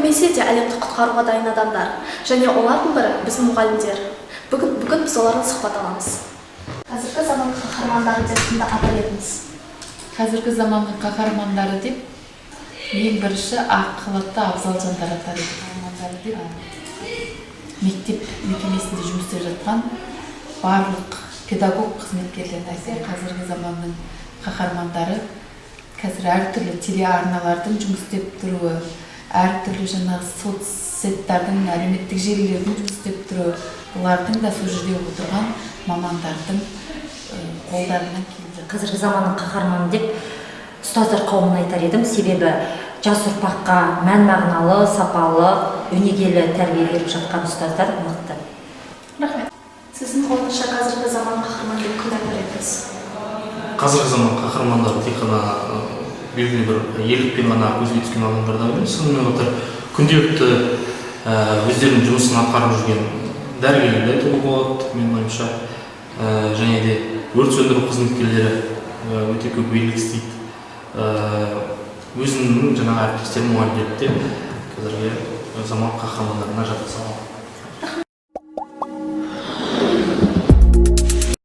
кірмесе де әлемді құтқаруға дайын адамдар. Және олардың бірі біздің мұғалімдер. Бүгін біз олардан сұхбат аламыз. Қазіргі заманның қаһармандары деп кімді атар едіңіз? Қазіргі заманның қаһармандары деп ең бірінші ақылатты абзал жандар атар едім. Мектеп мекемесінде жұмыс істеп жатқан барлық педагог қызметкерлерін айтсам, қазіргі заманның қаһармандары қазір әртүрлі телеарналардың жұмыс істеп тұруы, әртүрлі жаңағы соцсеттардың, әлеуметтік желілердің жұмыс істеп тұруы, бұлардың да сол жерде отырған мамандардың қолдарынан келіп жатыр. Қазіргі заманның қаһарманы деп ұстаздар қауымын айтар едім, себебі жас ұрпаққа мән-мағыналы, сапалы, өнегелі тәрбие беріп жатқан ұстаздар мықты. Рахмет. Сіздің ойыңызша қазіргі заманның қаһарманы деп кімді атар едіңіз? Қазіргі заман қаһармандары тек қана белгілі бір ерлікпен ғана көзге түскен адамдар да емес, сонымен қатар күнделікті өздерінің жұмысын атқарып жүрген дәрігерлерді айтуға болады, менің ойымша, және де өрт сөндіру қызметкерлері өте көп ерлік істейді. Өзінің жаңағы әріптестері, мұғалімдерді де қазіргі заман қаһармандарына жатқыза алады.